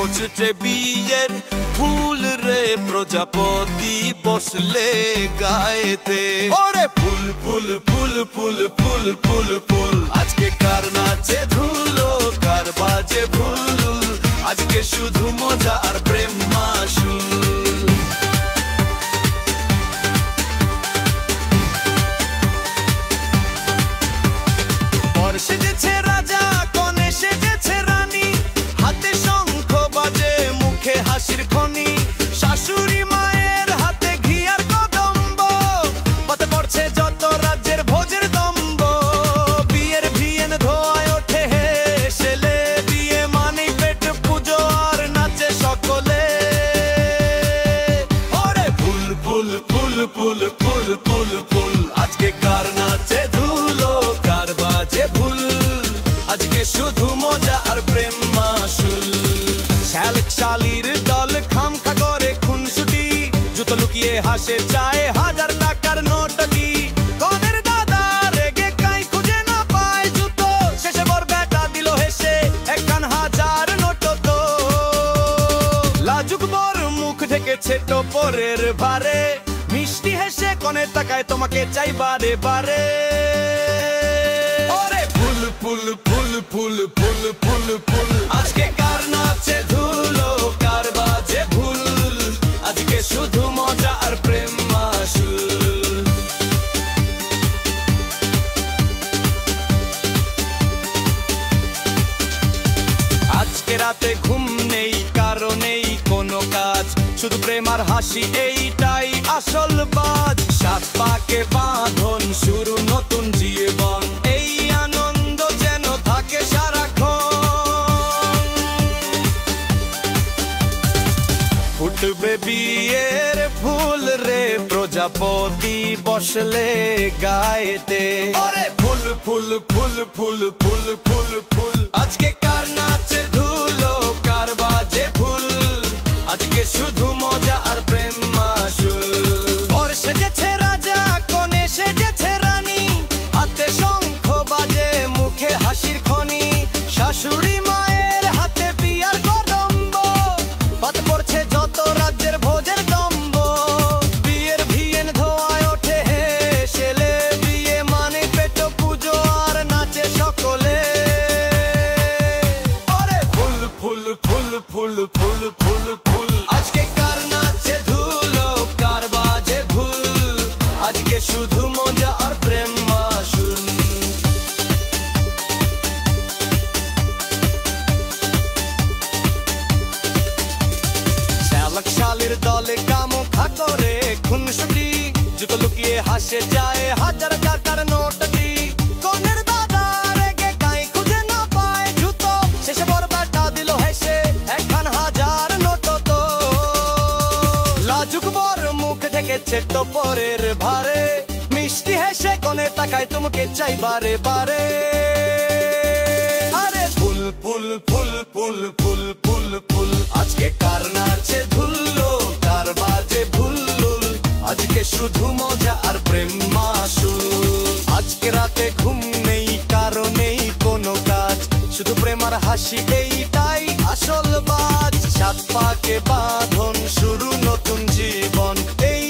खोजते बियर फूल रे प्रजापति बसले गाएते ओरे फूल फूल फूल फूल फूल फूल फूल आज के कार नाचे धुलो कार बाजे भुल आज के शुधु मजा और प्रेम माशुल সেজেছে রাজা কনে সেজেছে রানী হাতে শঙ্খ বাজে মুখে হাসির খনি শাশুড়ি মায়ের হাতে ঘি আর কদম্ব পথে পড়ছে যত রাজ্যের ভোজের দম্ব বিয়ের ভিয়েন ধোয়ায় ওঠে হেসেলে বিয়ে মানেই পেট পুজো আর নাচে সকলে ওরে ফুল ফুল ফুল ফুল ফুল ফুল ফুল আজকে কার নাচে ধুলো কার বাজে ভুল আজকে শুধু মজা আর প্রেম মাসুল শালিক শালির দল খামখা করে খুনসুটি জুতো লুকিয়ে হাসে চায় হাজার টাকার নোটটি কনের দাদা রেগে কাই খুঁজে না পায় জুতো শেষে বর বেটা দিল হেসে একখান হাজার নোট তো লাজুক বর মুখ ঢেকেছে টোপরের ভারে মিষ্টি হেসে কনে তাকায় তোমাকে চাই বারে বারে ফুল ফুল ফুল ফুল ফুল ফুল আজকে কার নাচে ধুলো কার বাজে ভুল আজকে শুধু মজা আর প্রেম মাসুল আজকে রাতে ঘুম নেই কারণেই কোনো কাজ শুধু প্রেম আর হাসি এইটাই আসল বাজ সাত পাকে বাঁধন শুরু নতুন জীবন এই আনন্দ যেন থাকে সারাক্ষণ ফুটবে বিয়ের ফুল রে প্রজাপতি বসলে গায়েতে ওরে ফুল ফুল ফুল ফুল ফুল ফুল ফুল আজকে কার নাচে ধুলো কার বাজে ভুল আজকে শুধু মজা আর প্রেম মাসুল ওর সেজেছে রাজা কনে সেজেছে রানী হাতে শঙ্খ বাজে মুখে হাসির খনি শাশুড়ি মায়ের হাতে বিয়ার কদম্ব পথ পড়ছে যত রাজ্যের ভোজের দম্ব বিয়ের ভিয়েন ধোয়ায় ওঠে হেসেলে বিয়ে মানে পেট পুজো আর নাচে সকলে ওরে ফুল ফুল ফুল ফুল ফুল ফুল ফুল আজকে কার নাচে ধুলো কার বাজে ভুল আজকে শুধু মজা আর প্রেম মাসুল শালক শালির দলে কামখা করে খুনসুটি জুতো লুকিয়ে হাসে যায় হাজার টাকার নোটটি কনের দাদা রেগে কাই খুঁজে না পায় জুতো শেষে বর বেটা দিল হেসে একখান হাজার নোট তো লাজুক বর মুখ ঢেকেছে টোপরের ভারে মিষ্টি হেসে কনে তাকায় তোমাকে চাই বারে বারে আরে ফুল ফুল ফুল ফুল ফুল ফুল ফুল আজকে কার নাচে ধুলো কার বাজে ভুল আজকে শুধু মজা আর প্রেম মাসুল আজকে রাতে ঘুম নেই কারণেই কোনো কাজ শুধু প্রেম আর হাসি এইটাই আসল বাজ সাত পাকে বাঁধন শুরু নতুন জীবন এই